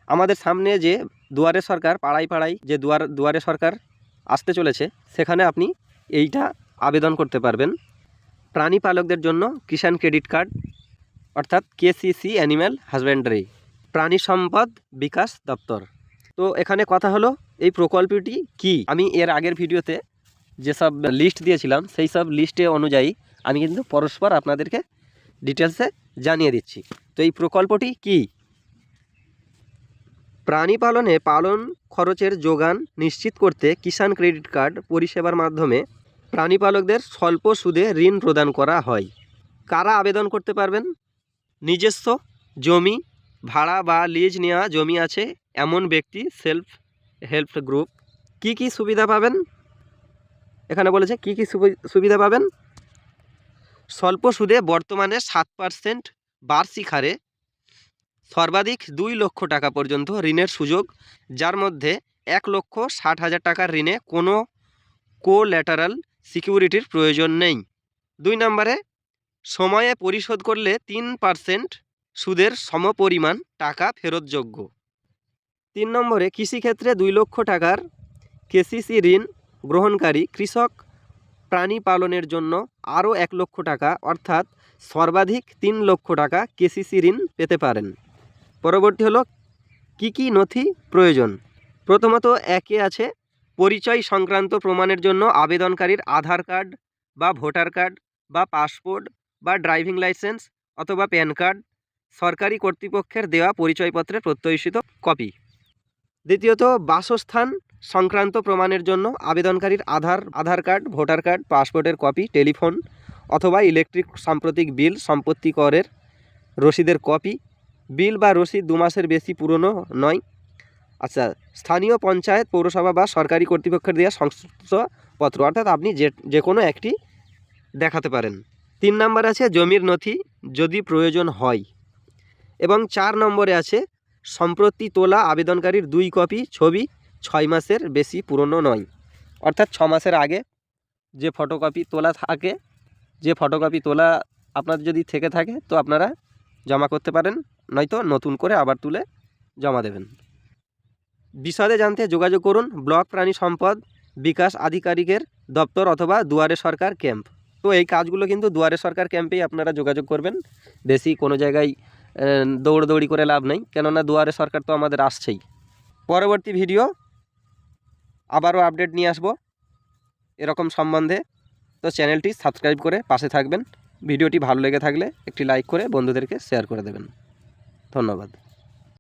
আমাদের সামনে যে দুয়ারে সরকার, পাড়ায় পাড়ায় যে দুয়ারে সরকার আসতে চলেছে, সেখানে আপনি এইটা আবেদন করতে পারবেন। প্রাণী পালকদের জন্য কিষাণ ক্রেডিট কার্ড, অর্থাৎ কেসিসি অ্যানিম্যাল হাজব্যান্ডারি, প্রাণী সম্পদ বিকাশ দপ্তর। তো এখানে কথা হলো এই প্রকল্পটি কি। আমি এর আগের ভিডিওতে যেসব লিস্ট দিয়েছিলাম সেই সব লিস্টে অনুযায়ী আমি কিন্তু পরস্পর আপনাদেরকে ডিটেলসে জানিয়ে দিচ্ছি। তো এই প্রকল্পটি কি? প্রাণী পালনে পালন খরচের যোগান নিশ্চিত করতে কিষাণ ক্রেডিট কার্ড পরিষেবার মাধ্যমে প্রাণী পালকদের স্বল্প সুদে ঋণ প্রদান করা হয়। কারা আবেদন করতে পারবেন? নিজস্ব জমি, ভাড়া বা লিজ নেওয়া জমি আছে এমন ব্যক্তি, সেলফ হেল্প গ্রুপ। কি কি সুবিধা পাবেন? এখানে বলেছে কি কি সুবিধা পাবেন। স্বল্প সুদে বর্তমানে 7% বার্ষিক হারে সর্বাধিক 2 লক্ষ টাকা পর্যন্ত ঋণের সুযোগ, যার মধ্যে 1,60,000 টাকার ঋণে কোনো কোল্যাটারাল সিকিউরিটির প্রয়োজন নেই। 2 নম্বরে, সময়ে পরিশোধ করলে 3% সুদের সমপরিমাণ টাকা ফেরতযোগ্য। 3 নম্বরে, কৃষিক্ষেত্রে 2 লক্ষ টাকার কেসিসি ঋণ গ্রহণকারী কৃষক প্রাণী পালনের জন্য আরও 1 লক্ষ টাকা অর্থাৎ সর্বাধিক 3 লক্ষ টাকা কেসিসি ঋণ পেতে পারেন। পরবর্তী হলো কি কি নথি প্রয়োজন। প্রথমত, একে আছে পরিচয় সংক্রান্ত প্রমাণের জন্য আবেদনকারীর আধার কার্ড বা ভোটার কার্ড বা পাসপোর্ট বা ড্রাইভিং লাইসেন্স অথবা প্যান কার্ড, সরকারি কর্তৃপক্ষের দেওয়া পরিচয়পত্রের প্রত্যয়িত কপি। দ্বিতীয়ত, বাসস্থান সংক্রান্ত প্রমাণের জন্য আবেদনকারীর আধার কার্ড, ভোটার কার্ড, পাসপোর্টের কপি, টেলিফোন অথবা ইলেকট্রিক সাম্প্রতিক বিল, সম্পত্তি করের রসিদের কপি, বিল বা রসিদ 2 মাসের বেশি পুরনো নয়। আচ্ছা, স্থানীয় পঞ্চায়েত, পৌরসভা বা সরকারি কর্তৃপক্ষের দেওয়া শংসাপত্র, অর্থাৎ আপনি যে কোনো একটি দেখাতে পারেন। 3 নম্বর আছে জমির নথি যদি প্রয়োজন হয়। এবং 4 নম্বরে আছে সম্প্রতি তোলা আবেদনকারীর 2 কপি ছবি 6 মাসের বেশি পুরনো নয়, অর্থাৎ 6 মাসের আগে যে ফটোকপি তোলা থাকে, যে ফটোকপি তোলা আপনাদের যদি থেকে থাকে তো আপনারা জমা করতে পারেন, নয়তো নতুন করে আবার তুলে জমা দেবেন। বিশদে জানতে যোগাযোগ করুন ব্লক প্রাণী সম্পদ বিকাশ আধিকারিকের দপ্তর অথবা দুয়ারে সরকার ক্যাম্প। তো এই কাজগুলো কিন্তু দুয়ারে সরকার ক্যাম্পেই আপনারা যোগাযোগ করবেন, বেশি কোনো জায়গায় দৌড়দৌড়ি করে লাভ নেই, কেননা দুয়ারে সরকার তো আমাদের আসছেই। পরবর্তী ভিডিও আবারও আপডেট নিয়ে আসবো এরকম সম্বন্ধে। তো চ্যানেলটি সাবস্ক্রাইব করে পাশে থাকবেন। ভিডিওটি ভালো লেগে থাকলে একটি লাইক করে বন্ধুদেরকে শেয়ার করে দেবেন। ধন্যবাদ।